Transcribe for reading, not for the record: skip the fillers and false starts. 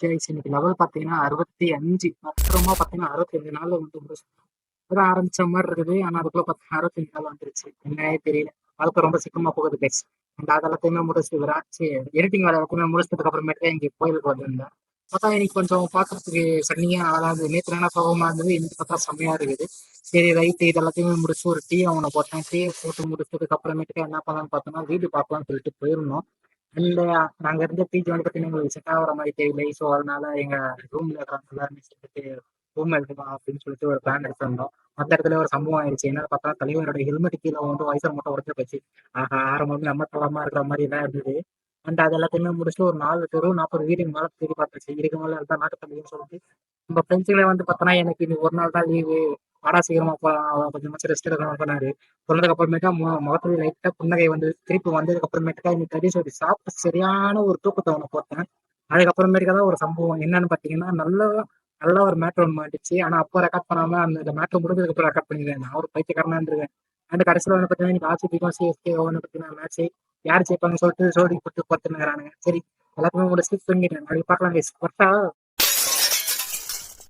ஆயிடுச்சு. இன்னைக்கு லெவல் பார்த்தீங்கன்னா 65 பத்திரமா பார்த்தீங்கன்னா 65 நாள்ல வந்து முடிச்சுட்டோம். இப்பதான் ஆரம்பிச்ச மாரி இருக்குது. ஆனா அதுக்குள்ள பார்த்தீங்கன்னா 65 நாள் வந்துருச்சு. என்னன்னே தெரியல. வாழ்க்கை ரொம்ப சீக்கிரமா போகுது கைஸ். அண்ட் அது எல்லாத்தையுமே முடிச்சுட்டு சரி எடிட்டிங் வேலை எல்லாத்தையுமே முடிச்சதுக்கு அப்புறமேட்டு தான் இங்க கோயிலுக்கு வந்திருந்தேன். பார்த்தா இன்னைக்கு கொஞ்சம் பார்க்கறதுக்கு சன்னியா அதாவது நேத்து என்ன சோகமா இருந்தது, இன்னைக்கு பார்த்தா செம்மையா இருக்குது. சரி ரைட்டு இது எல்லாத்தையுமே முடிச்சு ஒரு டீ அவன போட்டேன். டீ போட்டு முடிச்சதுக்கு அப்புறமேட்டுக்கு என்ன பண்ணலான்னு பார்த்தோம்னா, வீடு பார்க்கலாம்னு சொல்லிட்டு போயிருந்தோம். அண்ட் நாங்க இருந்த பிஜி வந்து பார்த்தீங்கன்னா, எங்களுக்கு செட் ஆகுற மாரி தெரியல. ஸோ அதனால எங்க ரூம்ல இருக்கிறவங்க எல்லாருமே சேர்ந்துட்டு ரூம் எடுக்கலாம் அப்படின்னு சொல்லிட்டு ஒரு பிளான் எடுத்திருந்தோம். அந்த இடத்துல ஒரு சம்பவம் ஆயிடுச்சு. என்னன்னு பார்த்தா தலைவரோட ஹெல்மெட் கீழ வந்து வைசர் மட்டும் உடைஞ்சு போச்சு. ஆஹா! ஆரம்பமே நம்ம தளமா இருக்கிற மாரி தான் இருந்தது. அண்ட் அது எல்லாத்தையுமே முடிச்சுட்டு ஒரு 4 தெரு 40 வீடுக்கு மேல தேடி பார்த்தாச்சு. இதுக்கு மேல இருந்தா நாட்டு தம்பின்னு சொல்லிட்டு நம்ம ஃப்ரெண்ட்ஸுங்களே வந்து பார்த்தோன்னா, எனக்கு இன்னைக்கு ஒரு நாள் தான் லீவு. வாடா சீக்கிரமா போலாம். கொஞ்சமாச்சும் ரெஸ்ட் எடுக்கணும் சொன்னாரு. சொன்னதுக்கு அப்புறமேட்டா முகத்துல லைட்டா புன்னகை வந்து திருப்பி வந்ததுக்கு அப்புறமேட்டுக்கா இன்னைக்கு கறி சோறு சாப்பிட்டு சரியான ஒரு தூக்கத்த ஒண்ணு போட்டேன். அதுக்கப்புறமேட்டுக்கா தான் ஒரு சம்பவம். என்னன்னு பார்த்தீங்கன்னா, நல்லா ஒரு மேட்ரு ஒண்ணு மாட்டுச்சு. ஆனா அப்ப ரெக்கார்ட் பண்ணாம அந்த மேட்ரு முடிஞ்சதுக்கு அப்புறம் ரெக்கார்ட் பண்ணிருக்கேன். நான் ஒரு பைத்தியக்காரனா இருந்திருக்கேன். அண்ட் கடைசில வந்து பார்த்தீங்கன்னா, இன்னைக்கு ஆர்சிபிக்கும் சிஎஸ்கேவும் வந்து பார்த்தீங்கன்னா மேட்ச்சு. யார் ஜெயிப்பாங்கன்னு சொல்லிட்டு ஜோடி போட்டு பார்த்துன்னுருக்கானுங்க. சரி எல்லாத்தையுமே முடிச்சுட்டு தூங்கிட்டேன். நாளைக்கு பார்க்கலாம் கைஸ். வரட்டா?